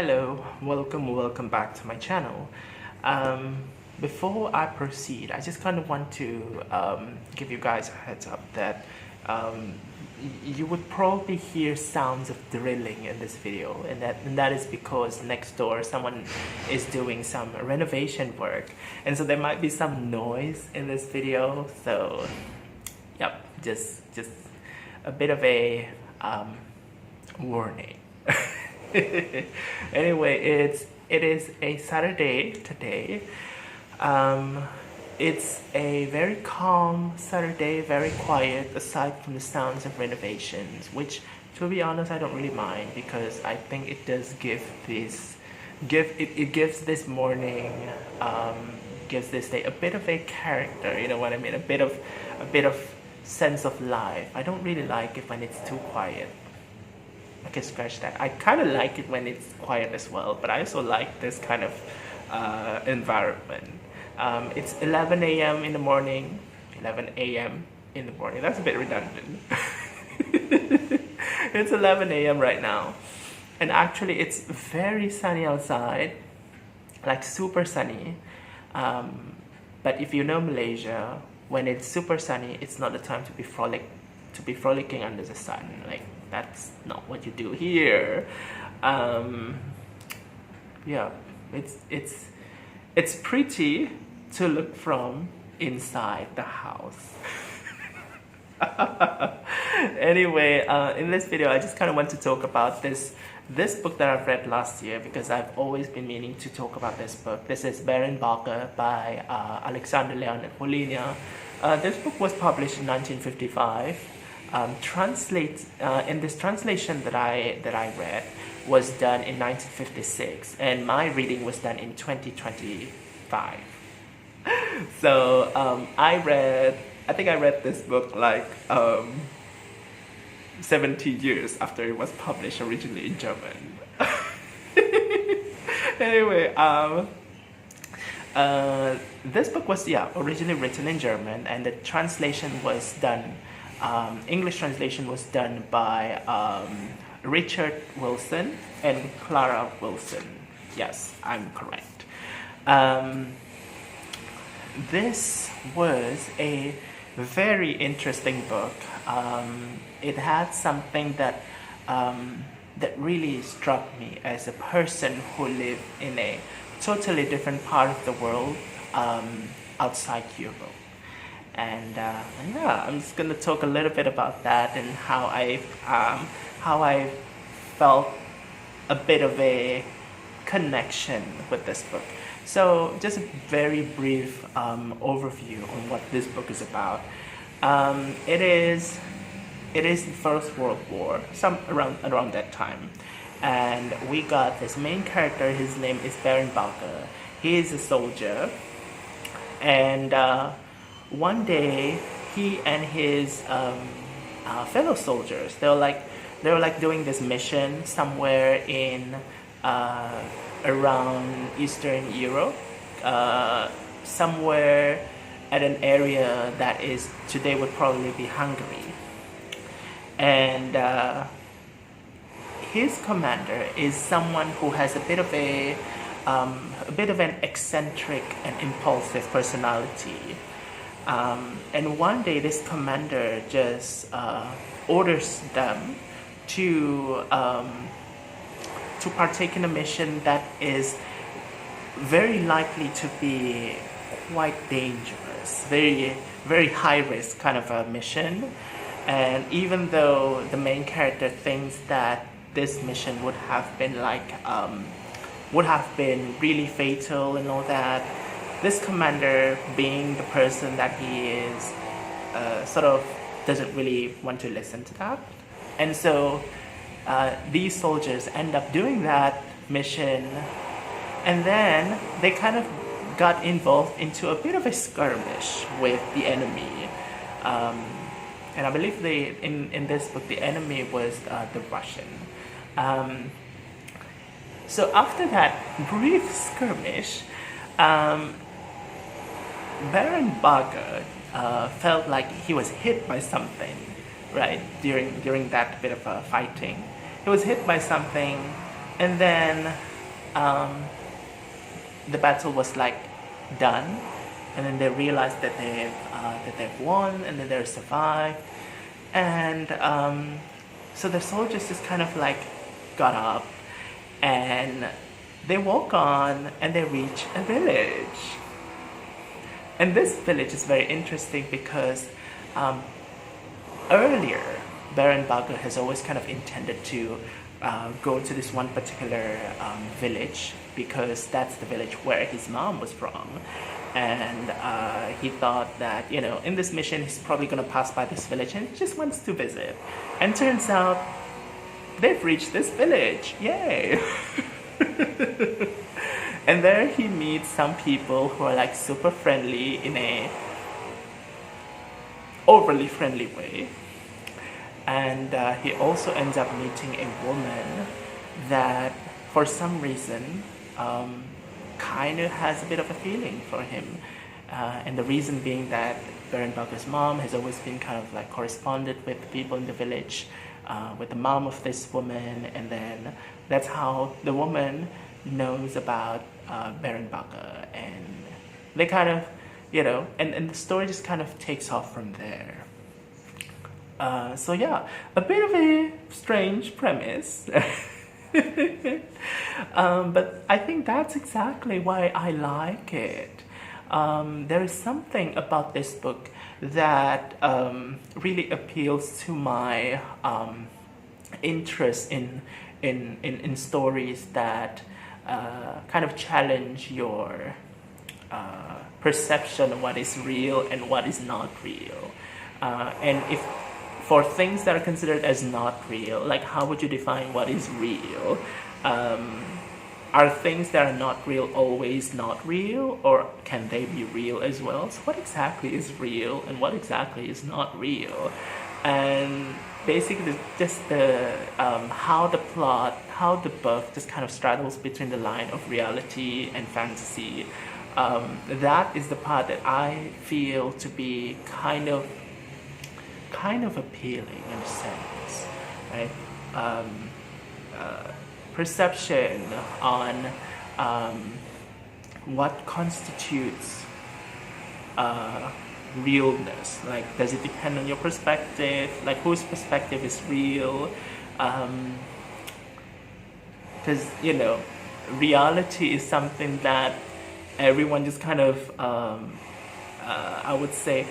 Hello, welcome back to my channel. Before I proceed, I just kind of want to give you guys a heads up that you would probably hear sounds of drilling in this video, and that is because next door someone is doing some renovation work, and so there might be some noise in this video. So, yep, just a bit of a warning. Anyway, it is a Saturday today. It's a very calm Saturday, very quiet, aside from the sounds of renovations, which, to be honest, I don't really mind, because I think it does give this morning, gives this day a bit of a character. You know what I mean? A bit of sense of life. I don't really like it when it's too quiet. Okay, scratch that. I kind of like it when it's quiet as well, but I also like this kind of environment. It's 11 a.m. in the morning. 11 a.m. in the morning. That's a bit redundant. It's 11 a.m. right now. And actually, it's very sunny outside. Like, super sunny. But if you know Malaysia, when it's super sunny, it's not the time to be frolicking under the sun. Like, that's not what you do here. Yeah, it's pretty to look from inside the house. Anyway, in this video, I just kind of want to talk about this book that I've read last year, because I've always been meaning to talk about this book. This is Bagge by Lernet-Holenia. This book was published in 1955. In this translation that I read was done in 1956, and my reading was done in 2025. So I think I read this book like 70 years after it was published originally in German. Anyway, this book was originally written in German, and the translation was done. English translation was done by Richard Wilson and Clara Wilson. Yes, I'm correct. This was a very interesting book. It had something that really struck me as a person who lived in a totally different part of the world outside Europe. And yeah, I'm just gonna talk a little bit about that and how I felt a bit of a connection with this book. So just a very brief overview on what this book is about. It is the First World War, around that time, and we got this main character. His name is Bagge. He is a soldier, and one day, he and his fellow soldiers, they were like doing this mission somewhere in around Eastern Europe, somewhere at an area that is today would probably be Hungary. And his commander is someone who has a bit of an eccentric and impulsive personality. And one day, this commander just orders them to partake in a mission that is very likely to be quite dangerous, very high risk kind of a mission. And even though the main character thinks that this mission would have been really fatal and all that, this commander, being the person that he is, sort of doesn't really want to listen to that. And so these soldiers end up doing that mission, and then they kind of got involved into a bit of a skirmish with the enemy. And I believe in this book, the enemy was the Russian. So after that brief skirmish, Baron Bagge felt like he was hit by something, right? During that bit of fighting, he was hit by something, And then the battle was like done, and then they realized that they've won, and then they're survived, and so the soldiers just kind of like got up, and they walk on, and they reach a village. And this village is very interesting because earlier, Baron Bagge has always kind of intended to go to this one particular village because that's the village where his mom was from. And he thought that, you know, in this mission he's probably going to pass by this village and just wants to visit. And turns out they've reached this village. Yay! And there he meets some people who are like super friendly in a overly friendly way. And he also ends up meeting a woman that for some reason kind of has a bit of a feeling for him. And the reason being that Baron Bagge's mom has always been kind of like corresponded with people in the village, with the mom of this woman, and then that's how the woman knows about Baron Bagge, and they kind of, you know, and the story just kind of takes off from there. So yeah, a bit of a strange premise. But I think that's exactly why I like it. There is something about this book that really appeals to my interest in stories that kind of challenge your perception of what is real and what is not real. And if for things that are considered as not real, like how would you define what is real? Are things that are not real always not real, or can they be real as well? So what exactly is real and what exactly is not real? And basically just the how the book just kind of straddles between the line of reality and fantasy. That is the part that I feel to be kind of appealing in a sense, right? Perception on what constitutes realness. Like, does it depend on your perspective? Like, whose perspective is real? Because, you know, reality is something that everyone just kind of I would say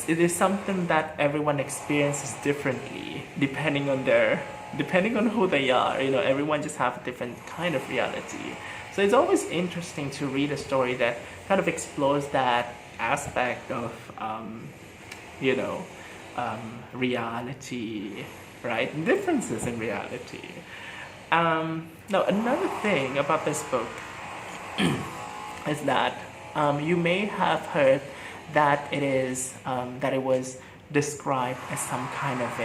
it is something that everyone experiences differently depending on who they are. You know, everyone just have a different kind of reality. So it's always interesting to read a story that kind of explores that aspect of reality, right? Differences in reality. Now, another thing about this book is that you may have heard that it was described as some kind of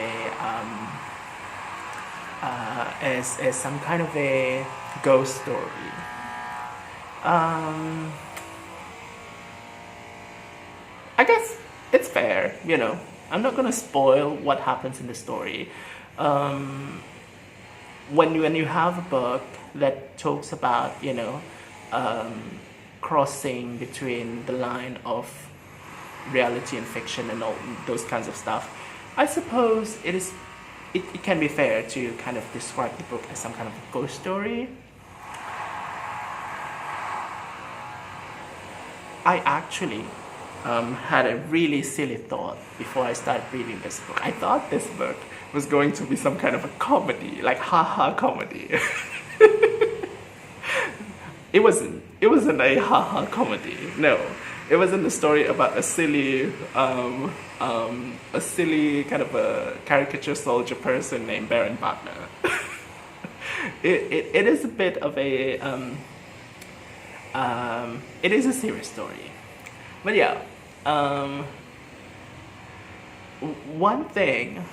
a ghost story. I guess it's fair, you know. I'm not gonna spoil what happens in the story. When you have a book that talks about, you know, crossing between the line of reality and fiction and all those kinds of stuff, I suppose it can be fair to kind of describe the book as some kind of a ghost story. I actually had a really silly thought before I started reading this book. I thought this book was going to be some kind of a comedy, like haha comedy. It wasn't a haha comedy. No, it wasn't a story about a silly kind of a caricature soldier person named Baron Bagge. It is a bit of a it is a serious story, but yeah. One thing,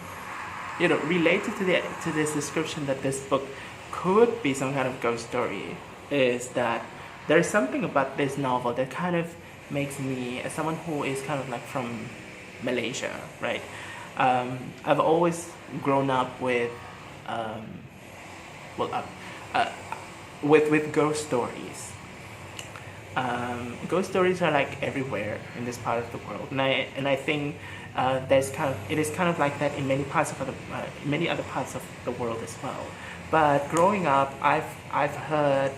you know, related to this description that this book could be some kind of ghost story, is that there's something about this novel that kind of makes me, as someone who is kind of like from Malaysia, right? I've always grown up with, with ghost stories. Ghost stories are like everywhere in this part of the world, and I think it is kind of like that in many other parts of the world as well. But growing up, I've heard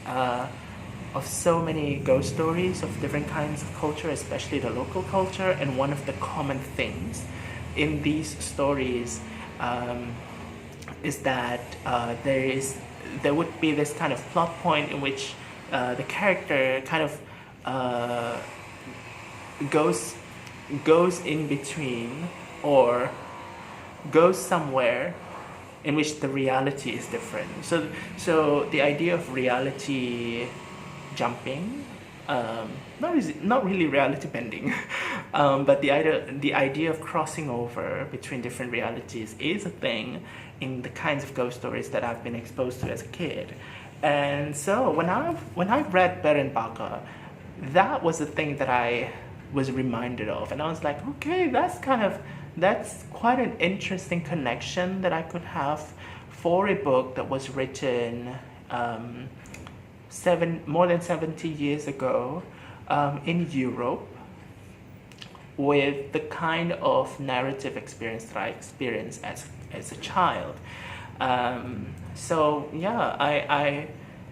of so many ghost stories of different kinds of culture, especially the local culture. And one of the common things in these stories is that there would be this kind of plot point in which the character kind of goes in between, or goes somewhere in which the reality is different. So the idea of reality jumping, not really reality bending, but the idea of crossing over between different realities is a thing in the kinds of ghost stories that I've been exposed to as a kid. And so when I read Barrett and Bagge, that was the thing that I was reminded of, and I was like, okay, that's quite an interesting connection that I could have for a book that was written more than 70 years ago in Europe, with the kind of narrative experience that I experienced as a child. So yeah,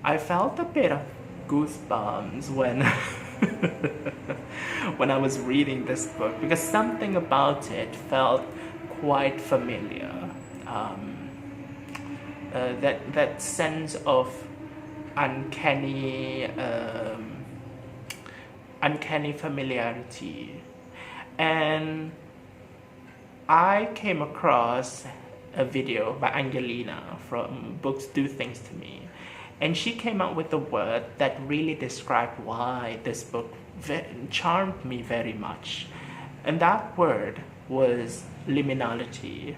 I felt a bit of goosebumps when when I was reading this book, because something about it felt quite familiar. That sense of uncanny familiarity. And I came across a video by Angelina from Books Do Things to Me, and she came up with a word that really described why this book charmed me very much, and that word was liminality.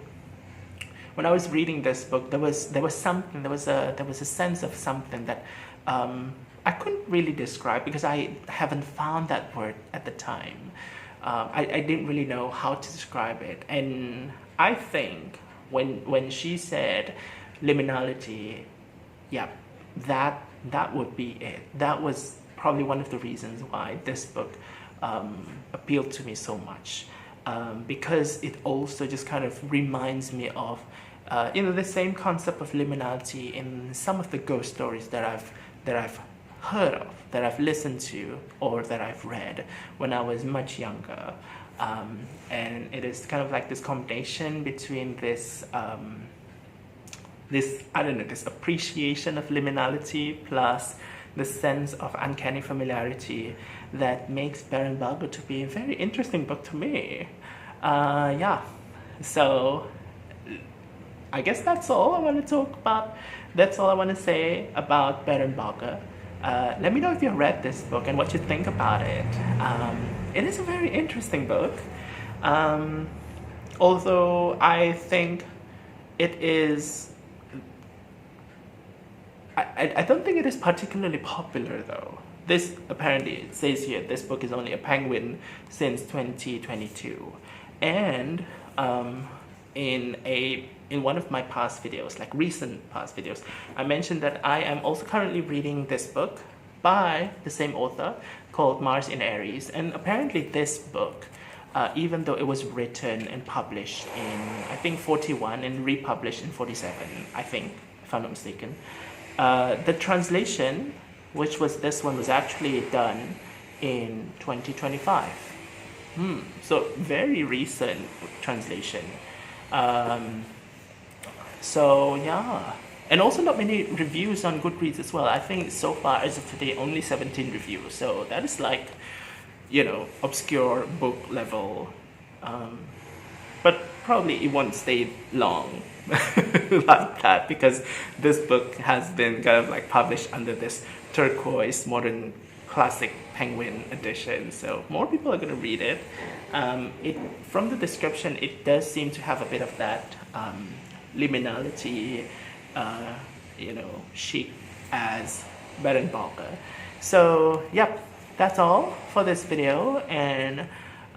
When I was reading this book, there was a sense of something that I couldn't really describe, because I haven't found that word at the time. I didn't really know how to describe it, and I think when she said liminality, yeah, that would be it. That was probably one of the reasons why this book appealed to me so much, because it also just kind of reminds me of the same concept of liminality in some of the ghost stories that I've heard of, that I've listened to, or that I've read when I was much younger. And it is kind of like this combination between this appreciation of liminality plus the sense of uncanny familiarity that makes Barrett and Bagge to be a very interesting book to me. Yeah, so I guess that's all I want to talk about. That's all I want to say about Barrett and Bagge. Let me know if you read this book and what you think about it. It is a very interesting book, although I think it is... I don't think it is particularly popular though. This, apparently, it says here, this book is only a penguin since 2022. And in one of my past videos, like recent past videos, I mentioned that I am also currently reading this book by the same author called Mars in Aries. And apparently this book, even though it was written and published in, I think, 41 and republished in 47, I think, if I'm not mistaken, the translation, which was this one, was actually done in 2025. So very recent translation. So yeah, and also not many reviews on Goodreads as well. I think so far as of today only 17 reviews, so that is like, obscure book level, but probably it won't stay long like that, because this book has been kind of like published under this turquoise modern classic penguin edition, so more people are going to read it. From the description, it does seem to have a bit of that liminality, chic as Barrett and Bagge. So yep, that's all for this video, and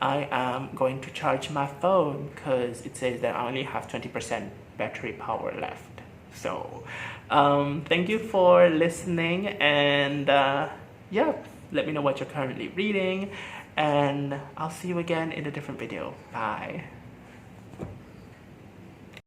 I am going to charge my phone because it says that I only have 20% battery power left. So Thank you for listening, and yeah, let me know what you're currently reading, and I'll see you again in a different video. Bye.